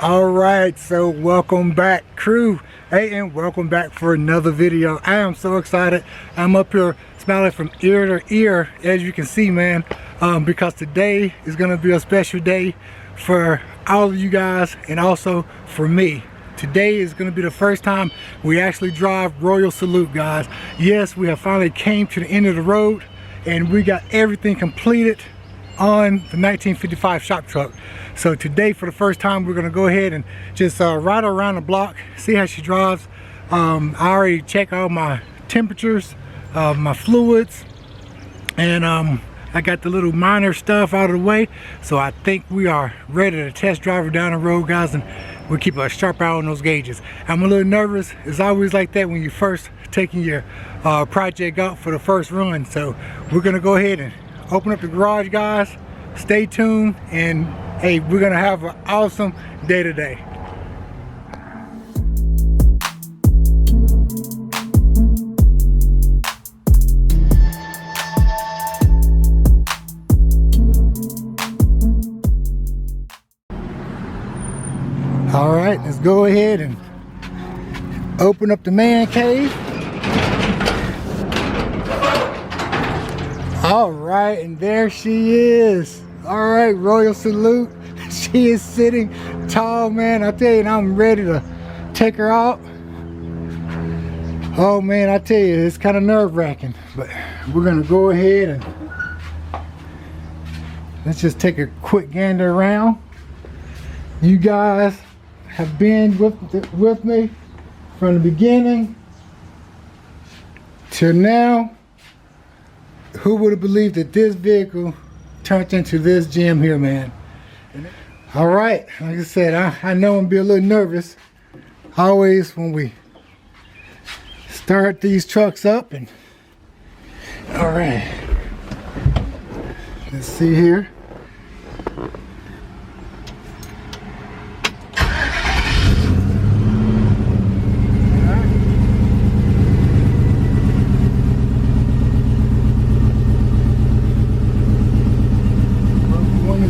All right, so welcome back, crew. Hey, and welcome back for another video. I am so excited. I'm up here smiling from ear to ear, as you can see, man, because today is gonna be a special day for all of you guys and also for me. Today is going to be the first time we actually drive Royal Salute, guys. Yes, we have finally came to the end of the road and we got everything completed on the 1955 shop truck. So today, for the first time, we're going to go ahead and just ride around the block, see how she drives. I already checked all my temperatures, my fluids, and I got the little minor stuff out of the way. So I think we are ready to test drive her down the road, guys, and we'll keep a sharp eye on those gauges. I'm a little nervous. It's always like that when you're first taking your project out for the first run. So we're gonna go ahead and open up the garage, guys. Stay tuned, and hey, we're gonna have an awesome day today. All right, let's go ahead and open up the man cave. All right, and there she is. All right, Royal Salute. She is sitting tall, man. I tell you, and I'm ready to take her out. Oh man, I tell you, it's kind of nerve-wracking, but we're gonna go ahead and let's just take a quick gander around. You guys have been with me from the beginning to now. Who would have believed that this vehicle turned into this gem here, man? All right, like I said, I know I'm gonna be a little nervous always when we start these trucks up. And all right, let's see here.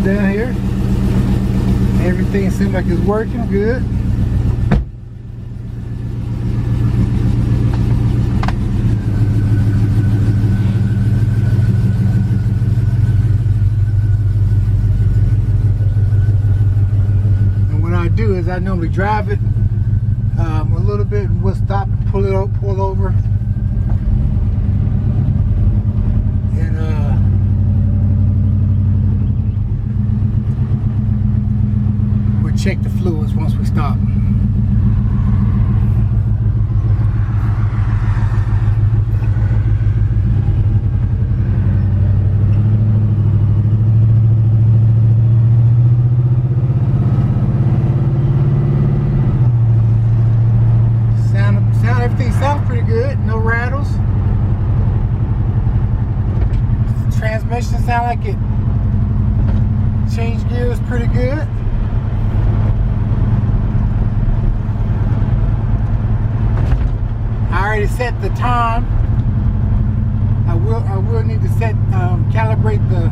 Down here, everything seems like it's working good. And what I do is I normally drive it a little bit, and we'll stop and pull over, and check the fluids once we stop. Everything sounds pretty good. No rattles. The transmission sound like it changed gears pretty good. I already set the time. I will need to set calibrate the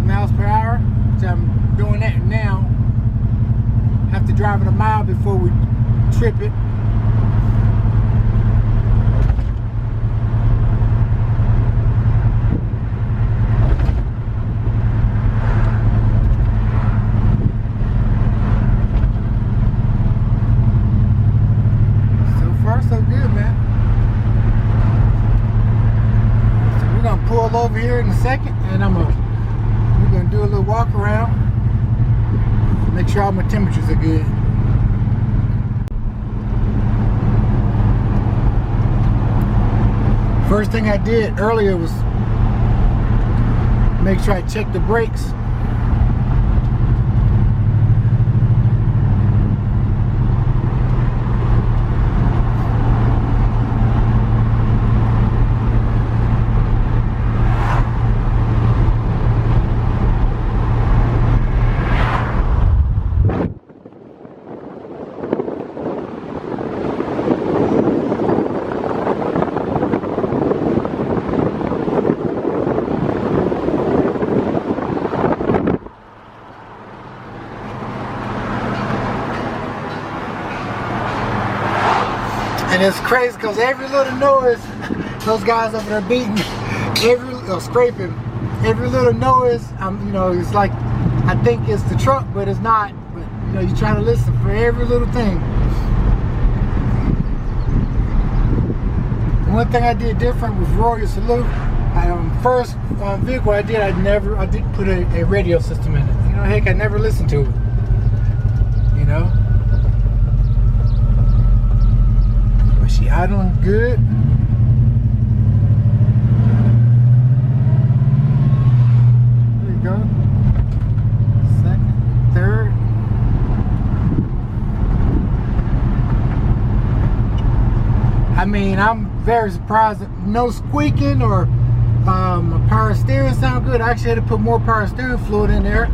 miles per hour, which I'm doing that now. Have to drive it a mile before we trip it. So good, man. So we're gonna pull over here in a second, and we're gonna do a little walk around, make sure all my temperatures are good. First thing I did earlier was make sure I checked the brakes. And it's crazy because every little noise, those guys over there beating, scraping, every little noise, you know, it's like, I think it's the truck, but it's not. But you know, you try to listen for every little thing. One thing I did different with Royal Salute, first vehicle I did, I didn't put a radio system in it. You know, heck, I never listened to it. You know. But she idling good. There you go. Second, third. I mean, I'm very surprised that no squeaking or power steering sound good. I actually had to put more power steering fluid in there.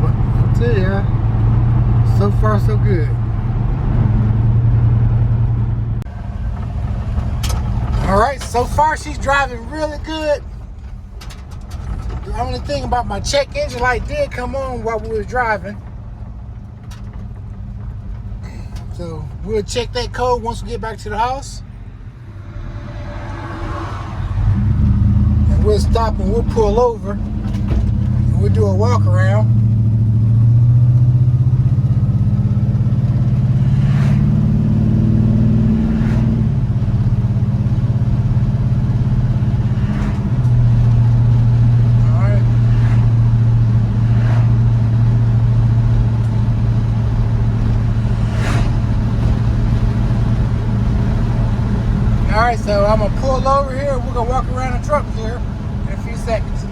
But I'll tell you, so far so good. Alright, so far she's driving really good. The only thing about my check engine light did come on while we were driving. So we'll check that code once we get back to the house. And we'll stop and we'll pull over. And we'll do a walk around. Alright, so I'm gonna pull over here and we're gonna walk around the truck here in a few seconds.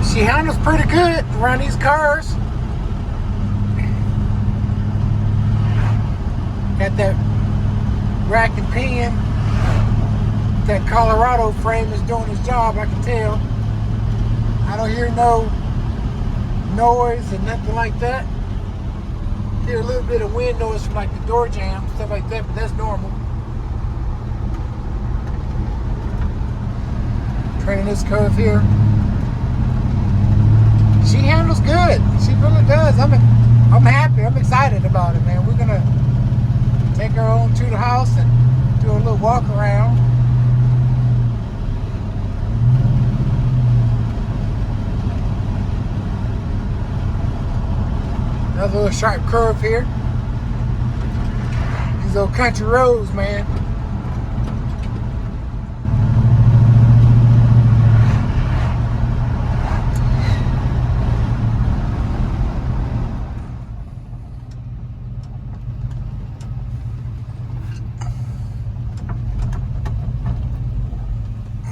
She handles pretty good around these cars. Got that rack and pin. That Colorado frame is doing its job, I can tell. I don't hear no noise or nothing like that. Hear a little bit of wind noise from like the door jam, stuff like that, but that's normal. Turning this curve here. She handles good. She really does. I'm happy. I'm excited about it, man. We're gonna take her on to the house and do a little walk around. Another little sharp curve here. These old country roads, man.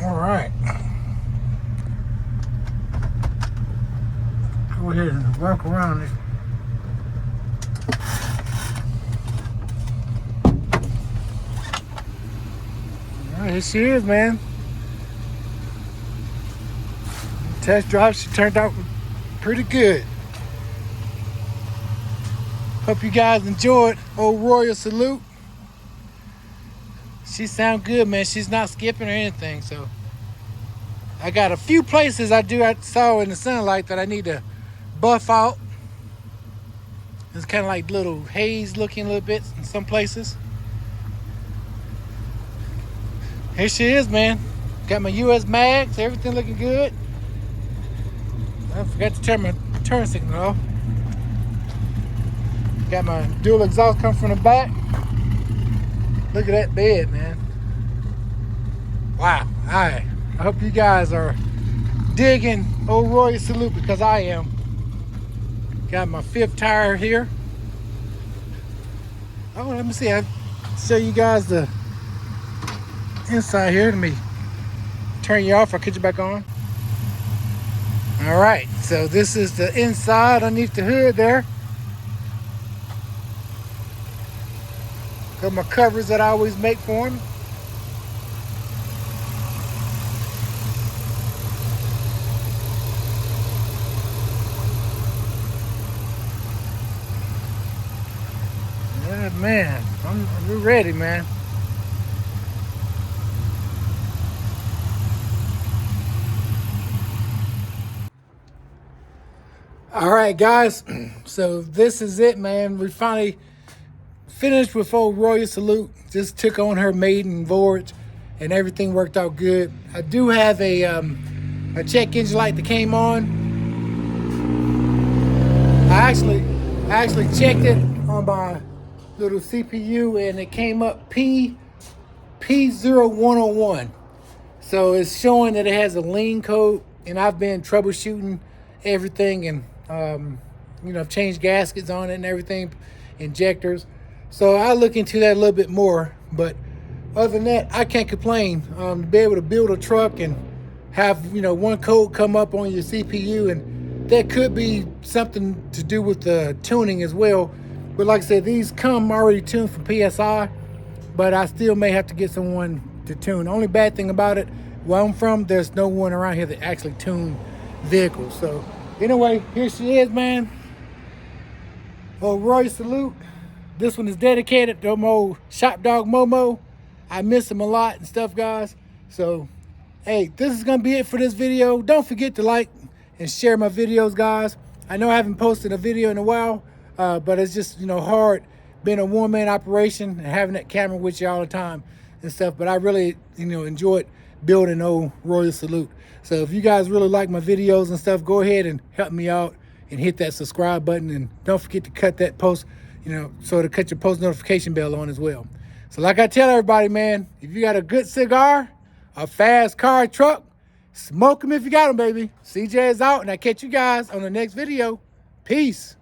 All right. Go ahead and walk around this. Here she is, man. Test drive, she turned out pretty good. Hope you guys enjoyed old Royal Salute. She sound good, man. She's not skipping or anything. So I got a few places I saw in the sunlight that I need to buff out. It's kind of like little haze looking little bits in some places. Here she is, man. Got my US mags, everything looking good. I forgot to turn my turn signal off. Got my dual exhaust coming from the back. Look at that bed, man. Wow. I hope you guys are digging old Royal Salute because I am. Got my 5th tire here. Oh, let me see. I'll show you guys the inside here. Let me turn you off. I'll cut you back on. All right, so this is the inside underneath the hood there. Got my covers that I always make for them. Yeah, man, we're ready, man. All right, guys. So this is it, man. We finally finished with old Royal Salute. Just took on her maiden voyage, and everything worked out good. I do have a check engine light that came on. I actually checked it on my little CPU, and it came up P0101. So it's showing that it has a lean code, and I've been troubleshooting everything, and I've changed gaskets on it and everything, injectors. So I'll look into that a little bit more. But other than that, I can't complain. To be able to build a truck and have one code come up on your CPU, and that could be something to do with the tuning as well. But like I said, these come already tuned from PSI, but I still may have to get someone to tune. The only bad thing about it, where I'm from, there's no one around here that actually tune vehicles. So anyway, here she is, man. Oh, Roy Salute. This one is dedicated to my old shop dog Momo. I miss him a lot and stuff, guys. So hey, this is gonna be it for this video. Don't forget to like and share my videos, guys. I know I haven't posted a video in a while, but it's just hard being a one-man operation and having that camera with you all the time and stuff. But I really enjoyed building old Royal Salute. So if you guys really like my videos and stuff, go ahead and help me out and hit that subscribe button, and don't forget to cut that post, so to cut your post notification bell on as well. So like I tell everybody, man, if you got a good cigar, a fast car, truck, smoke them if you got them, baby. CJ is out, and I'll catch you guys on the next video. Peace.